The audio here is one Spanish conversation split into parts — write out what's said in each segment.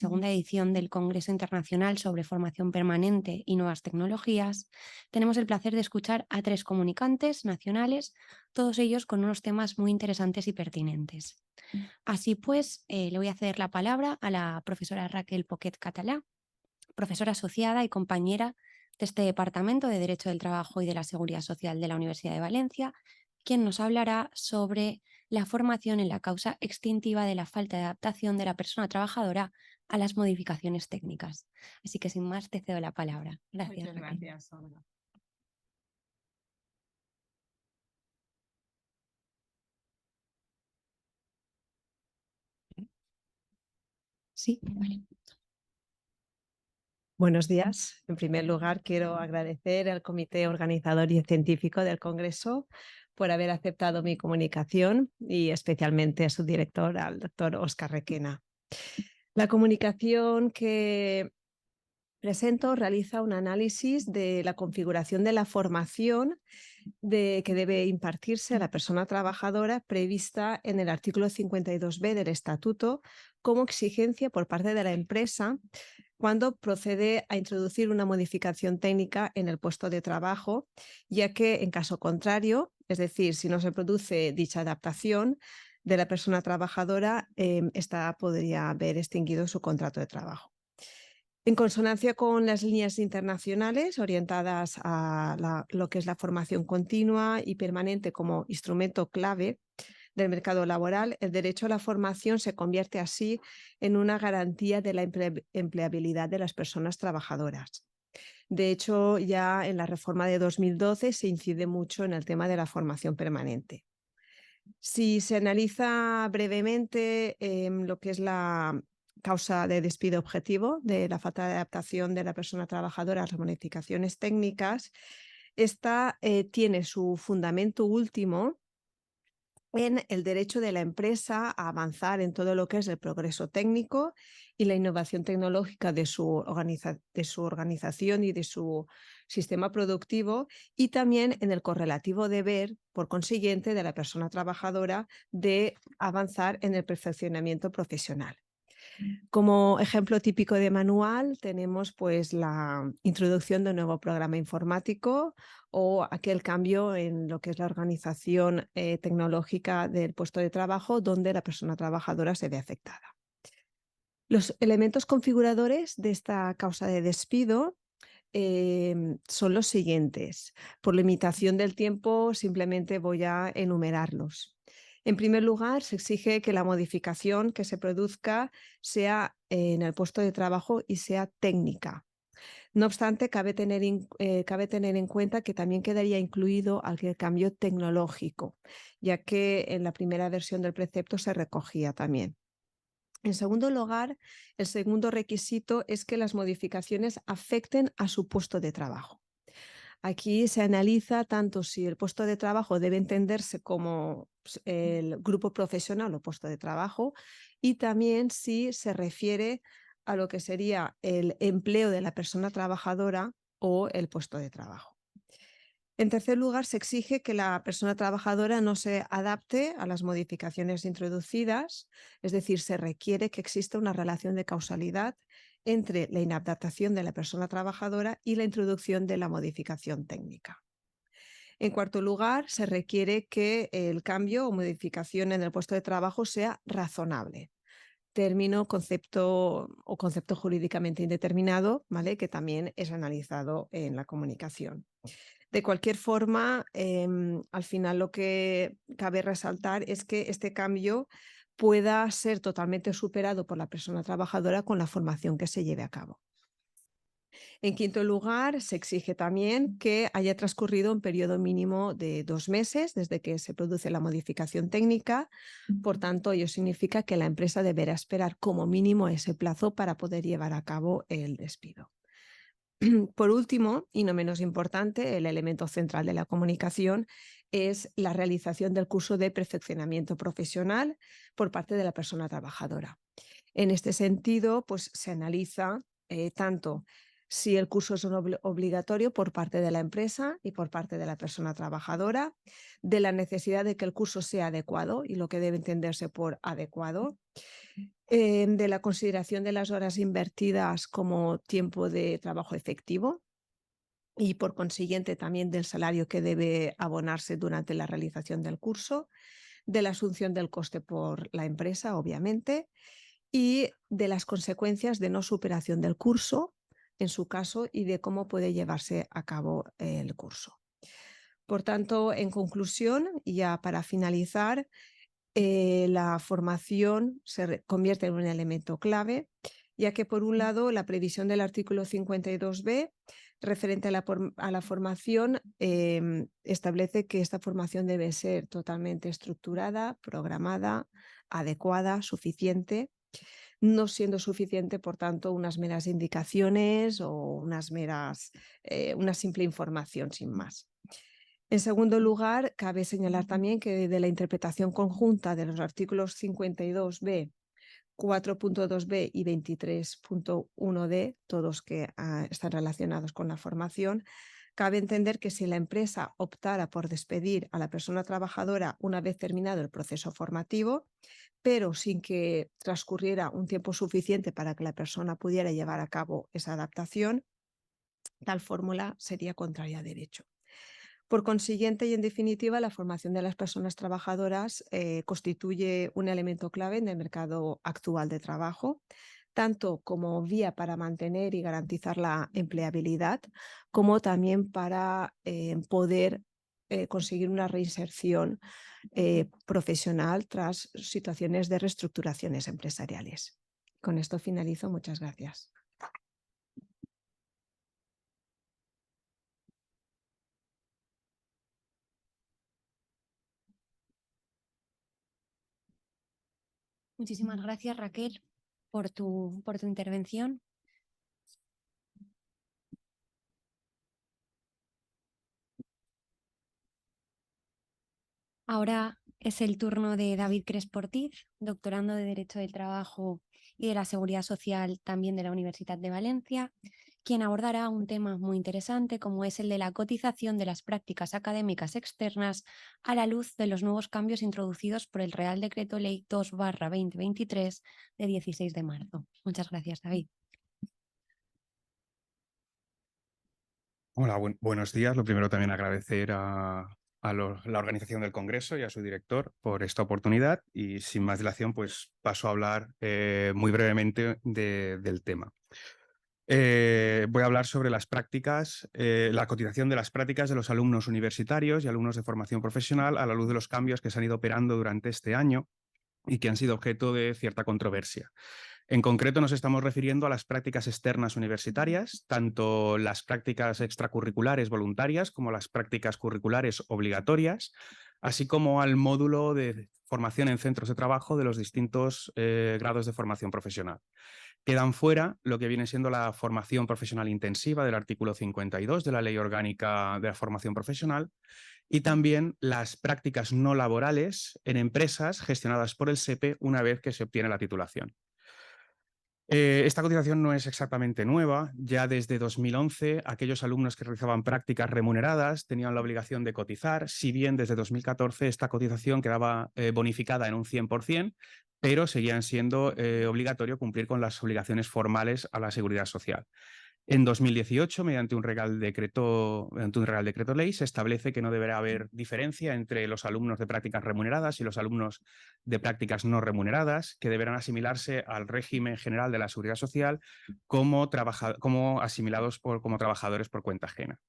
segunda edición del Congreso Internacional sobre Formación Permanente y Nuevas Tecnologías, tenemos el placer de escuchar a 3 comunicantes nacionales, todos ellos con unos temas muy interesantes y pertinentes. Así pues, le voy a ceder la palabra a la profesora Raquel Poquet Català, profesora asociada y compañera de este Departamento de Derecho del Trabajo y de la Seguridad Social de la Universidad de Valencia, quien nos hablará sobre la formación en la causa extintiva de la falta de adaptación de la persona trabajadora a las modificaciones técnicas. Así que sin más te cedo la palabra. Gracias, Muchas Raquel. gracias, Olga. Sí, vale. Buenos días. En primer lugar, quiero agradecer al Comité Organizador y Científico del Congreso por haber aceptado mi comunicación y especialmente a su director, al doctor Óscar Requena. La comunicación que presento realiza un análisis de la configuración de la formación que debe impartirse a la persona trabajadora prevista en el artículo 52b del Estatuto como exigencia por parte de la empresa cuando procede a introducir una modificación técnica en el puesto de trabajo, ya que en caso contrario, es decir, si no se produce dicha adaptación de la persona trabajadora, esta podría haber extinguido su contrato de trabajo. En consonancia con las líneas internacionales orientadas a lo que es la formación continua y permanente como instrumento clave del mercado laboral, el derecho a la formación se convierte así en una garantía de la empleabilidad de las personas trabajadoras. De hecho, ya en la reforma de 2012 se incide mucho en el tema de la formación permanente. Si se analiza brevemente lo que es la causa de despido objetivo de la falta de adaptación de la persona trabajadora a las modificaciones técnicas, esta tiene su fundamento último en el derecho de la empresa a avanzar en todo lo que es el progreso técnico y la innovación tecnológica de su organización y de su sistema productivo, y también en el correlativo deber, por consiguiente, de la persona trabajadora de avanzar en el perfeccionamiento profesional. Como ejemplo típico de manual tenemos pues la introducción de un nuevo programa informático o aquel cambio en lo que es la organización tecnológica del puesto de trabajo donde la persona trabajadora se ve afectada. Los elementos configuradores de esta causa de despido son los siguientes. Por limitación del tiempo simplemente voy a enumerarlos. En primer lugar, se exige que la modificación que se produzca sea en el puesto de trabajo y sea técnica. No obstante, cabe tener en cuenta que también quedaría incluido aquel cambio tecnológico, ya que en la primera versión del precepto se recogía también. En segundo lugar, el segundo requisito es que las modificaciones afecten a su puesto de trabajo. Aquí se analiza tanto si el puesto de trabajo debe entenderse como el grupo profesional o puesto de trabajo, y también si se refiere a lo que sería el empleo de la persona trabajadora o el puesto de trabajo. En tercer lugar, se exige que la persona trabajadora no se adapte a las modificaciones introducidas, es decir, se requiere que exista una relación de causalidad entre la inadaptación de la persona trabajadora y la introducción de la modificación técnica. En cuarto lugar, se requiere que el cambio o modificación en el puesto de trabajo sea razonable. Concepto jurídicamente indeterminado, ¿vale?, que también es analizado en la comunicación. De cualquier forma, al final lo que cabe resaltar es que este cambio pueda ser totalmente superado por la persona trabajadora con la formación que se lleve a cabo. En quinto lugar, se exige también que haya transcurrido un periodo mínimo de 2 meses desde que se produce la modificación técnica. Por tanto, ello significa que la empresa deberá esperar como mínimo ese plazo para poder llevar a cabo el despido. Por último, y no menos importante, el elemento central de la comunicación es la realización del curso de perfeccionamiento profesional por parte de la persona trabajadora. En este sentido, pues, se analiza tanto si el curso es obligatorio por parte de la empresa y por parte de la persona trabajadora, de la necesidad de que el curso sea adecuado y lo que debe entenderse por adecuado, de la consideración de las horas invertidas como tiempo de trabajo efectivo y por consiguiente también del salario que debe abonarse durante la realización del curso, de la asunción del coste por la empresa, obviamente, y de las consecuencias de no superación del curso, en su caso, y de cómo puede llevarse a cabo el curso. Por tanto, en conclusión, ya para finalizar, la formación se convierte en un elemento clave, ya que por un lado la previsión del artículo 52b referente a la formación establece que esta formación debe ser totalmente estructurada, programada, adecuada, suficiente, no siendo suficiente, por tanto, unas meras indicaciones o una simple información sin más. En segundo lugar, cabe señalar también que de la interpretación conjunta de los artículos 52b, 4.2b y 23.1d, todos que están relacionados con la formación, cabe entender que si la empresa optara por despedir a la persona trabajadora una vez terminado el proceso formativo, pero sin que transcurriera un tiempo suficiente para que la persona pudiera llevar a cabo esa adaptación, tal fórmula sería contraria a derecho. Por consiguiente y en definitiva, la formación de las personas trabajadoras constituye un elemento clave en el mercado actual de trabajo, tanto como vía para mantener y garantizar la empleabilidad, como también para poder conseguir una reinserción profesional tras situaciones de reestructuraciones empresariales. Con esto finalizo. Muchas gracias. Muchísimas gracias, Raquel, por tu intervención. Ahora es el turno de David Crespo Ortiz, doctorando de Derecho del Trabajo y de la Seguridad Social también de la Universidad de Valencia, quien abordará un tema muy interesante como es el de la cotización de las prácticas académicas externas a la luz de los nuevos cambios introducidos por el Real Decreto Ley 2/2023 de 16 de marzo. Muchas gracias, David. Hola, buenos días. Lo primero también agradecer a la organización del Congreso y a su director por esta oportunidad y sin más dilación pues paso a hablar muy brevemente del tema. Voy a hablar sobre las prácticas, la cotización de las prácticas de los alumnos universitarios y alumnos de formación profesional a la luz de los cambios que se han ido operando durante este año y que han sido objeto de cierta controversia. En concreto nos estamos refiriendo a las prácticas externas universitarias, tanto las prácticas extracurriculares voluntarias como las prácticas curriculares obligatorias, así como al módulo de formación en centros de trabajo de los distintos grados de formación profesional. Quedan fuera lo que viene siendo la formación profesional intensiva del artículo 52 de la Ley Orgánica de la Formación Profesional y también las prácticas no laborales en empresas gestionadas por el SEPE una vez que se obtiene la titulación. Esta cotización no es exactamente nueva. Ya desde 2011, aquellos alumnos que realizaban prácticas remuneradas tenían la obligación de cotizar, si bien desde 2014 esta cotización quedaba bonificada en un 100%, pero seguían siendo obligatorio cumplir con las obligaciones formales a la seguridad social. En 2018, mediante un Real Decreto Ley, se establece que no deberá haber diferencia entre los alumnos de prácticas remuneradas y los alumnos de prácticas no remuneradas, que deberán asimilarse al régimen general de la Seguridad Social como asimilados como trabajadores por cuenta ajena.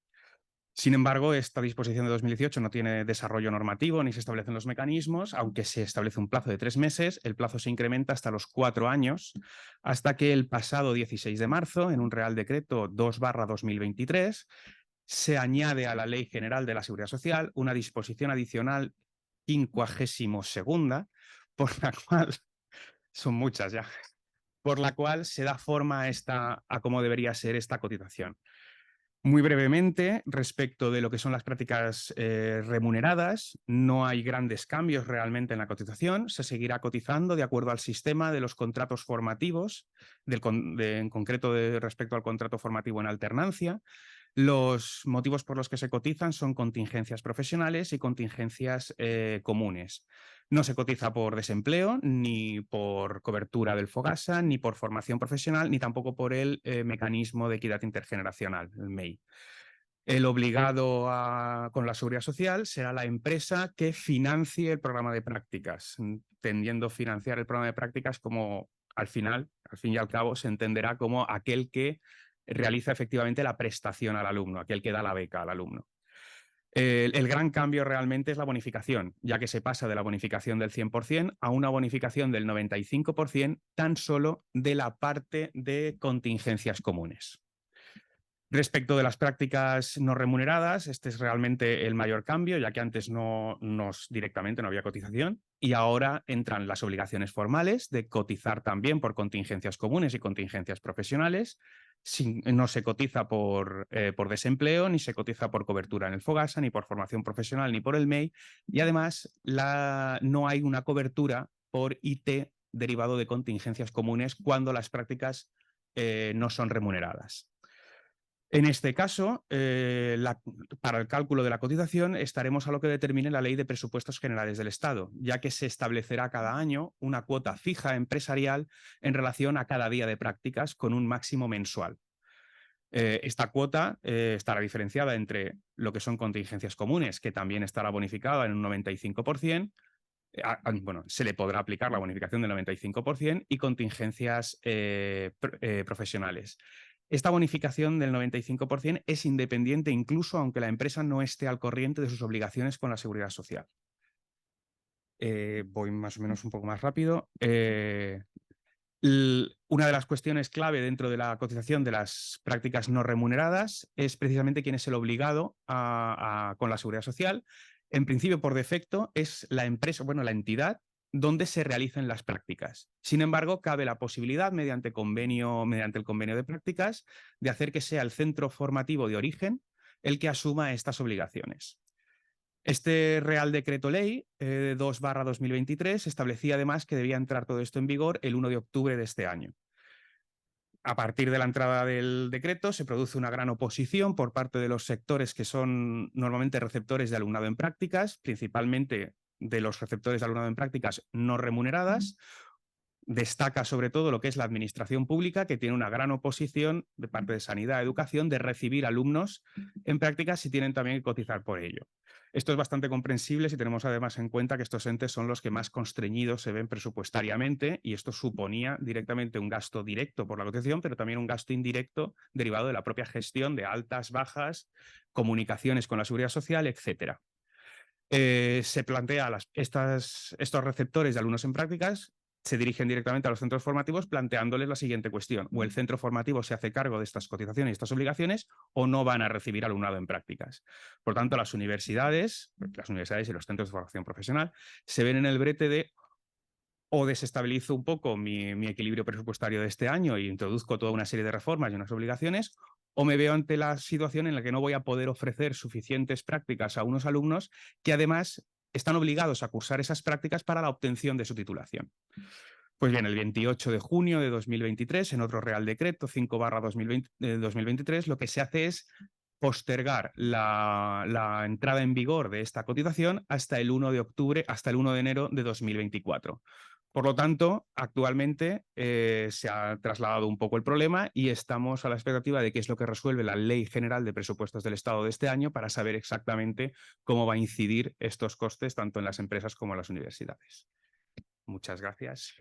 Sin embargo, esta disposición de 2018 no tiene desarrollo normativo ni se establecen los mecanismos, aunque se establece un plazo de 3 meses, el plazo se incrementa hasta los 4 años, hasta que el pasado 16 de marzo, en un Real Decreto 2/2023, se añade a la Ley General de la Seguridad Social una disposición adicional 52ª, por la cual, son muchas ya, por la cual se da forma a cómo debería ser esta cotización. Muy brevemente, respecto de lo que son las prácticas remuneradas, no hay grandes cambios realmente en la cotización. Se seguirá cotizando de acuerdo al sistema de los contratos formativos, en concreto respecto al contrato formativo en alternancia. Los motivos por los que se cotizan son contingencias profesionales y contingencias comunes. No se cotiza por desempleo, ni por cobertura del FOGASA, ni por formación profesional, ni tampoco por el mecanismo de equidad intergeneracional, el MEI. El obligado con la seguridad social será la empresa que financie el programa de prácticas, tendiendo a financiar el programa de prácticas como al fin y al cabo, se entenderá como aquel que realiza efectivamente la prestación al alumno, aquel que da la beca al alumno. El gran cambio realmente es la bonificación, ya que se pasa de la bonificación del 100% a una bonificación del 95% tan solo de la parte de contingencias comunes. Respecto de las prácticas no remuneradas, este es realmente el mayor cambio, ya que antes directamente no había cotización y ahora entran las obligaciones formales de cotizar también por contingencias comunes y contingencias profesionales. No se cotiza por desempleo, ni se cotiza por cobertura en el FOGASA, ni por formación profesional, ni por el MEI. Y además no hay una cobertura por IT derivado de contingencias comunes cuando las prácticas no son remuneradas. En este caso, para el cálculo de la cotización estaremos a lo que determine la Ley de Presupuestos Generales del Estado, ya que se establecerá cada año una cuota fija empresarial en relación a cada día de prácticas con un máximo mensual. Esta cuota estará diferenciada entre lo que son contingencias comunes, que también estará bonificada en un 95%, se le podrá aplicar la bonificación del 95% y contingencias profesionales. Esta bonificación del 95% es independiente incluso aunque la empresa no esté al corriente de sus obligaciones con la seguridad social. Voy más o menos un poco más rápido. Una de las cuestiones clave dentro de la cotización de las prácticas no remuneradas es precisamente quién es el obligado con la seguridad social. En principio, por defecto, es la empresa, la entidad donde se realicen las prácticas. Sin embargo, cabe la posibilidad, mediante el convenio de prácticas, de hacer que sea el centro formativo de origen el que asuma estas obligaciones. Este Real Decreto Ley 2/2023 establecía además que debía entrar todo esto en vigor el 1 de octubre de este año. A partir de la entrada del decreto se produce una gran oposición por parte de los sectores que son normalmente receptores de alumnado en prácticas, principalmente de los receptores de alumnado en prácticas no remuneradas. Destaca sobre todo lo que es la administración pública, que tiene una gran oposición de parte de Sanidad y Educación de recibir alumnos en prácticas y tienen también que cotizar por ello. Esto es bastante comprensible si tenemos además en cuenta que estos entes son los que más constreñidos se ven presupuestariamente y esto suponía directamente un gasto directo por la cotización, pero también un gasto indirecto derivado de la propia gestión de altas, bajas, comunicaciones con la seguridad social, etcétera. Se plantea estos receptores de alumnos en prácticas se dirigen directamente a los centros formativos planteándoles la siguiente cuestión: o el centro formativo se hace cargo de estas cotizaciones y estas obligaciones o no van a recibir alumnado en prácticas. Por tanto, las universidades y los centros de formación profesional se ven en el brete de o desestabilizo un poco mi equilibrio presupuestario de este año e introduzco toda una serie de reformas y unas obligaciones, o me veo ante la situación en la que no voy a poder ofrecer suficientes prácticas a unos alumnos que además están obligados a cursar esas prácticas para la obtención de su titulación. Pues bien, el 28 de junio de 2023, en otro Real Decreto 5/2023, lo que se hace es postergar la entrada en vigor de esta cotización hasta el 1 de enero de 2024. Por lo tanto, actualmente se ha trasladado un poco el problema y estamos a la expectativa de qué es lo que resuelve la Ley General de Presupuestos del Estado de este año para saber exactamente cómo va a incidir estos costes tanto en las empresas como en las universidades. Muchas gracias.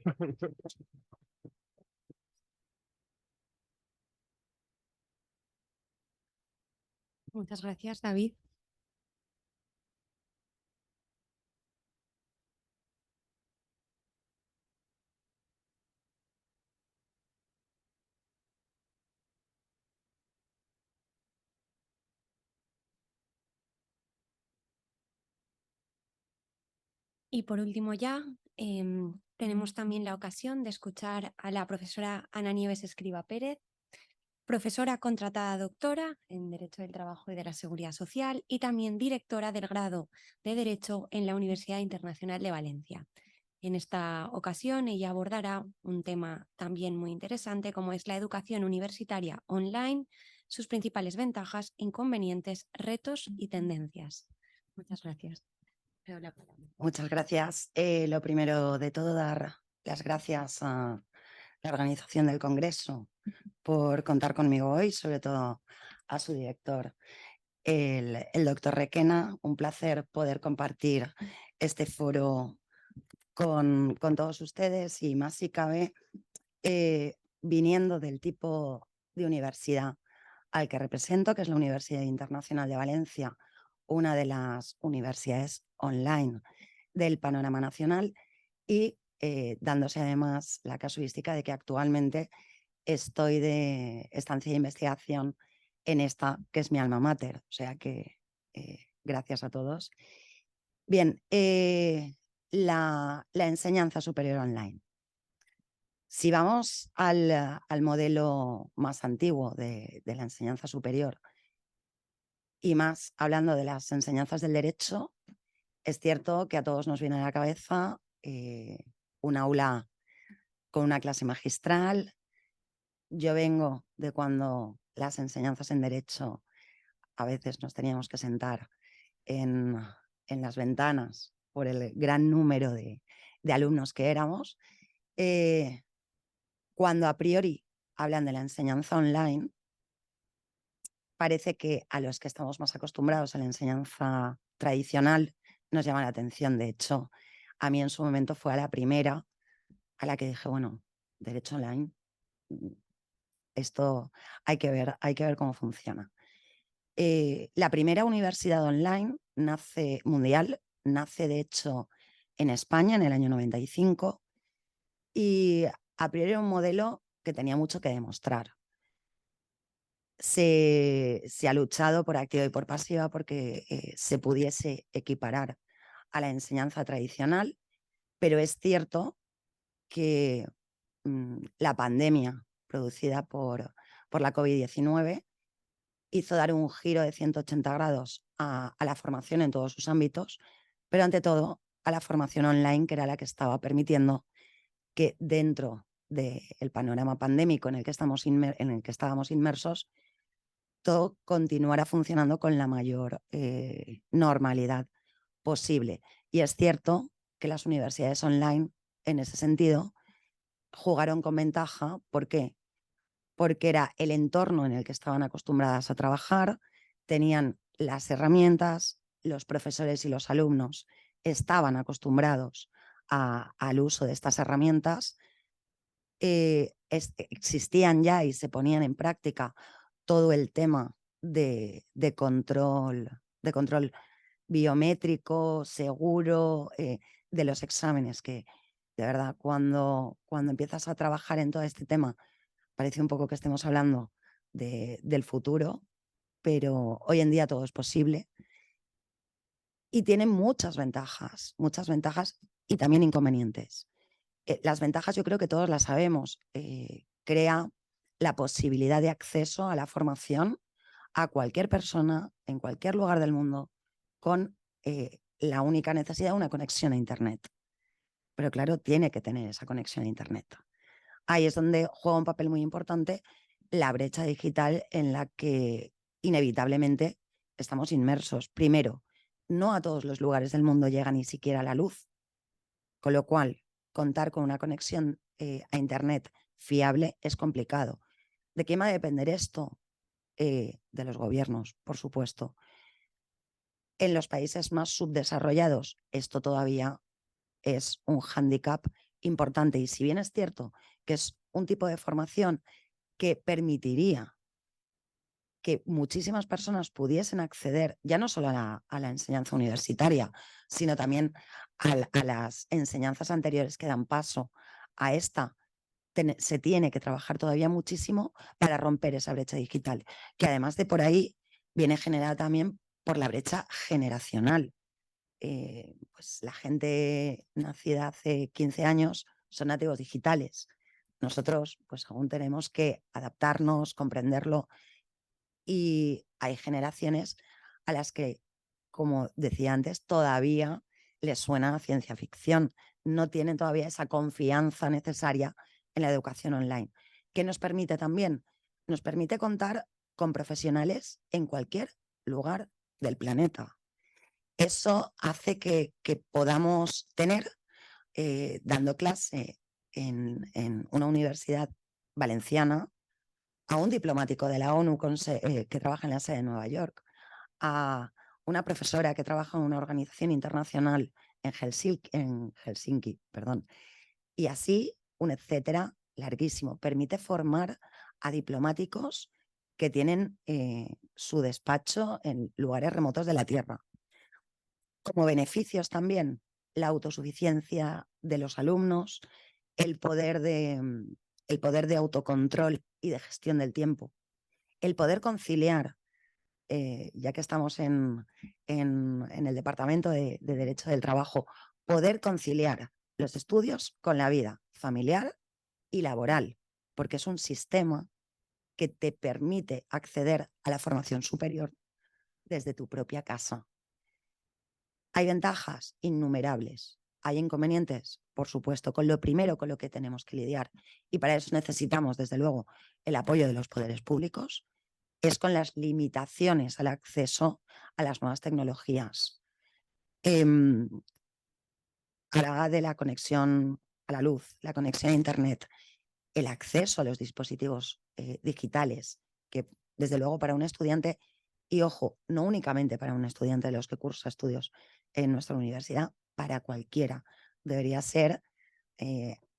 Muchas gracias, David. Y por último ya, tenemos también la ocasión de escuchar a la profesora Ana Nieves Escriba Pérez, Profesora contratada doctora en Derecho del Trabajo y de la Seguridad Social y también directora del grado de Derecho en la Universidad Internacional de Valencia. En esta ocasión ella abordará un tema también muy interesante como es la educación universitaria online, sus principales ventajas, inconvenientes, retos y tendencias. Muchas gracias. Muchas gracias. Lo primero de todo, dar las gracias a la organización del Congreso por contar conmigo hoy, sobre todo a su director, el doctor Requena. Un placer poder compartir este foro con todos ustedes y más si cabe, viniendo del tipo de universidad al que represento, que es la Universidad Internacional de Valencia, una de las universidades online del panorama nacional y dándose además la casuística de que actualmente estoy de estancia de investigación en esta que es mi alma mater, o sea que gracias a todos. Bien, la enseñanza superior online. Si vamos al modelo más antiguo de la enseñanza superior y más hablando de las enseñanzas del derecho, es cierto que a todos nos viene a la cabeza un aula con una clase magistral. Yo vengo de cuando las enseñanzas en derecho a veces nos teníamos que sentar en las ventanas por el gran número de alumnos que éramos. Cuando a priori hablan de la enseñanza online, parece que a los que estamos más acostumbrados a la enseñanza tradicional nos llama la atención. De hecho, a mí en su momento fue a la primera a la que dije, bueno, derecho online, esto hay que ver cómo funciona. La primera universidad online mundial nace de hecho en España en el año 95 y a priori era un modelo que tenía mucho que demostrar. Se ha luchado por activa y por pasiva porque se pudiese equiparar a la enseñanza tradicional, pero es cierto que la pandemia producida por la COVID-19 hizo dar un giro de 180 grados a la formación en todos sus ámbitos, pero ante todo a la formación online, que era la que estaba permitiendo que dentro del panorama pandémico en el que estábamos inmersos, todo continuara funcionando con la mayor normalidad posible. Y es cierto que las universidades online, en ese sentido, jugaron con ventaja. ¿Por qué? Porque era el entorno en el que estaban acostumbradas a trabajar, tenían las herramientas, los profesores y los alumnos estaban acostumbrados al uso de estas herramientas, existían ya y se ponían en práctica todo el tema de control biométrico, seguro, de los exámenes, que de verdad cuando empiezas a trabajar en todo este tema parece un poco que estemos hablando del futuro, pero hoy en día todo es posible y tiene muchas ventajas y también inconvenientes. Las ventajas yo creo que todos las sabemos. Crea la posibilidad de acceso a la formación a cualquier persona en cualquier lugar del mundo con la única necesidad de una conexión a Internet. Pero claro, tiene que tener esa conexión a Internet. Ahí es donde juega un papel muy importante la brecha digital en la que inevitablemente estamos inmersos. Primero, no a todos los lugares del mundo llega ni siquiera la luz, con lo cual contar con una conexión a Internet fiable es complicado. ¿De qué va a depender esto? De los gobiernos, por supuesto. En los países más subdesarrollados esto todavía es un hándicap importante, y si bien es cierto que es un tipo de formación que permitiría que muchísimas personas pudiesen acceder ya no solo a la enseñanza universitaria, sino también a las enseñanzas anteriores que dan paso a esta, se tiene que trabajar todavía muchísimo para romper esa brecha digital, que además de por ahí viene generada también por la brecha generacional. Pues la gente nacida hace 15 años son nativos digitales. nosotros pues aún tenemos que adaptarnos, comprenderlo, y hay generaciones a las que, como decía antes, todavía les suena a ciencia ficción, no tienen todavía esa confianza necesaria en la educación online. ¿Qué nos permite también? Nos permite contar con profesionales en cualquier lugar del planeta. Eso hace que podamos tener, dando clase en una universidad valenciana, a un diplomático de la ONU que trabaja en la sede de Nueva York, a una profesora que trabaja en una organización internacional en Helsinki, perdón, y así un etcétera larguísimo. Permite formar a diplomáticos que tienen su despacho en lugares remotos de la Tierra. Como beneficios también, la autosuficiencia de los alumnos, el poder de autocontrol y de gestión del tiempo, el poder conciliar, ya que estamos en el Departamento de Derecho del Trabajo, poder conciliar los estudios con la vida familiar y laboral, porque es un sistema que te permite acceder a la formación superior desde tu propia casa. Hay ventajas innumerables. Hay inconvenientes, por supuesto, con lo primero con lo que tenemos que lidiar, y para eso necesitamos, desde luego, el apoyo de los poderes públicos, es con las limitaciones al acceso a las nuevas tecnologías. Hablaba de la conexión a la luz, la conexión a Internet, el acceso a los dispositivos digitales, que desde luego para un estudiante, y ojo, no únicamente para un estudiante de los que cursa estudios en nuestra universidad, para cualquiera, debería ser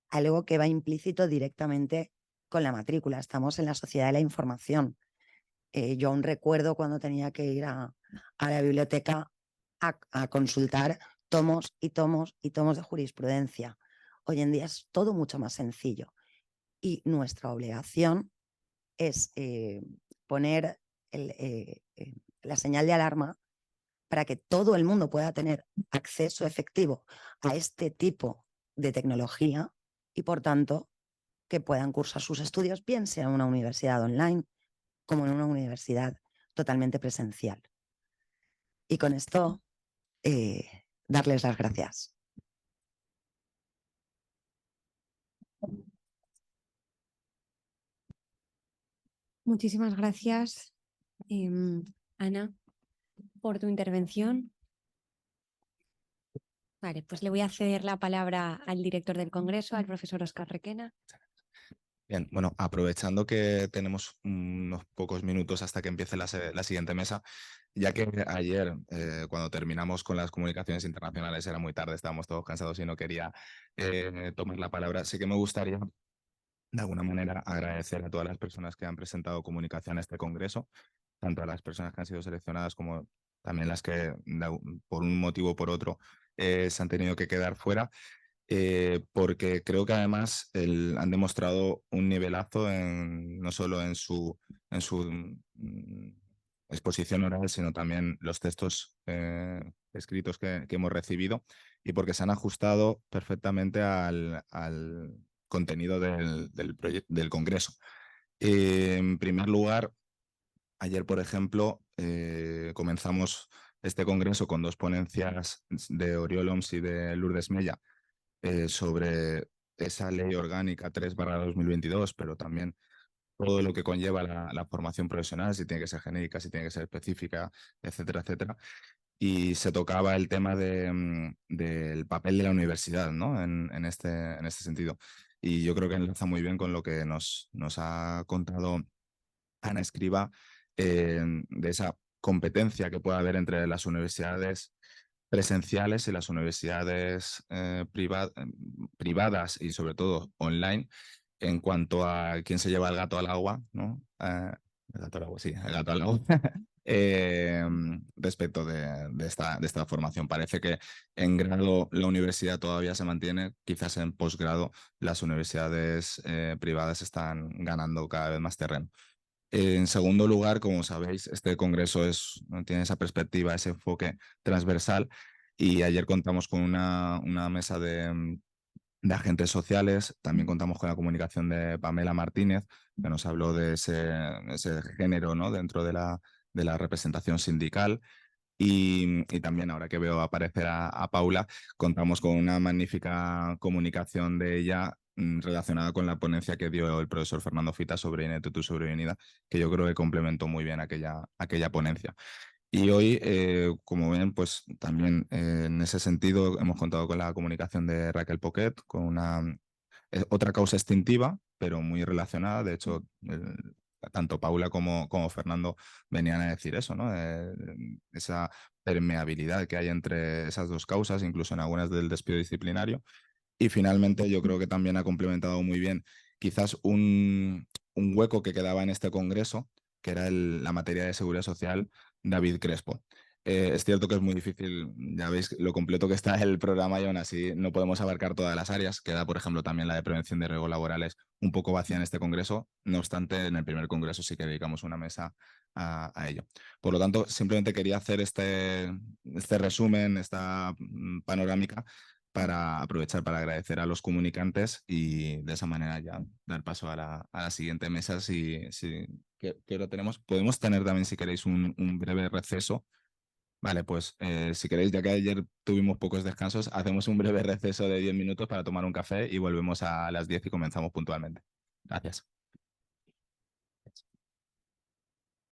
algo que va implícito directamente con la matrícula. Estamos en la sociedad de la información. Yo aún recuerdo cuando tenía que ir a la biblioteca a consultar tomos y tomos y tomos de jurisprudencia. Hoy en día es todo mucho más sencillo, y nuestra obligación es poner la señal de alarma para que todo el mundo pueda tener acceso efectivo a este tipo de tecnología y, por tanto, que puedan cursar sus estudios, bien sea en una universidad online como en una universidad totalmente presencial. Y con esto, darles las gracias. Muchísimas gracias, Ana, por tu intervención. Vale, pues le voy a ceder la palabra al director del Congreso, al profesor Óscar Requena. Bien, bueno, aprovechando que tenemos unos pocos minutos hasta que empiece la siguiente mesa, ya que ayer, cuando terminamos con las comunicaciones internacionales, era muy tarde, estábamos todos cansados y no quería tomar la palabra, sí que me gustaría, de alguna manera, agradecer a todas las personas que han presentado comunicación a este congreso, tanto a las personas que han sido seleccionadas como también las que, por un motivo o por otro, se han tenido que quedar fuera. Porque creo que además han demostrado un nivelazo no solo en su exposición oral, sino también los textos escritos que hemos recibido, y porque se han ajustado perfectamente al contenido del Congreso. En primer lugar, ayer, por ejemplo, comenzamos este Congreso con dos ponencias de Oriol Oms y de Lourdes Mella, sobre esa ley orgánica 3/2022, pero también todo lo que conlleva la formación profesional, si tiene que ser genérica, si tiene que ser específica, etcétera, etcétera. Y se tocaba el tema del papel de la universidad, ¿no? en este sentido. Y yo creo que enlaza muy bien con lo que nos ha contado Ana Escriba, de esa competencia que puede haber entre las universidades presenciales y las universidades privadas, y sobre todo online, en cuanto a quién se lleva el gato al agua, ¿no? El gato al agua, sí, el gato al agua. Respecto de esta formación. Parece que en grado la universidad todavía se mantiene, quizás en posgrado las universidades privadas están ganando cada vez más terreno. En segundo lugar, como sabéis, este congreso tiene esa perspectiva, ese enfoque transversal, y ayer contamos con una mesa de agentes sociales. También contamos con la comunicación de Pamela Martínez, que nos habló de ese género, ¿no?, dentro de la representación sindical. Y también, ahora que veo aparecer a Paula, contamos con una magnífica comunicación de ella relacionada con la ponencia que dio el profesor Fernando Fita sobre Inetutu sobrevenida, que yo creo que complementó muy bien aquella ponencia. Y hoy, como ven, pues también en ese sentido hemos contado con la comunicación de Raquel Poquet, con otra causa extintiva, pero muy relacionada. De hecho, tanto Paula como Fernando venían a decir eso, ¿no? Esa permeabilidad que hay entre esas dos causas, incluso en algunas del despido disciplinario. Y finalmente yo creo que también ha complementado muy bien quizás un hueco que quedaba en este congreso, que era la materia de seguridad social, David Crespo. Es cierto que es muy difícil, ya veis lo completo que está el programa y aún así no podemos abarcar todas las áreas. Queda, por ejemplo, también la de prevención de riesgos laborales un poco vacía en este congreso. No obstante, en el primer congreso sí que dedicamos una mesa a ello. Por lo tanto, simplemente quería hacer este resumen, esta panorámica, para aprovechar para agradecer a los comunicantes y de esa manera ya dar paso a la siguiente mesa. ¿Qué hora tenemos? Podemos tener también, si queréis, un breve receso. Vale, pues si queréis, ya que ayer tuvimos pocos descansos, hacemos un breve receso de 10 minutos para tomar un café y volvemos a las 10 y comenzamos puntualmente. Gracias.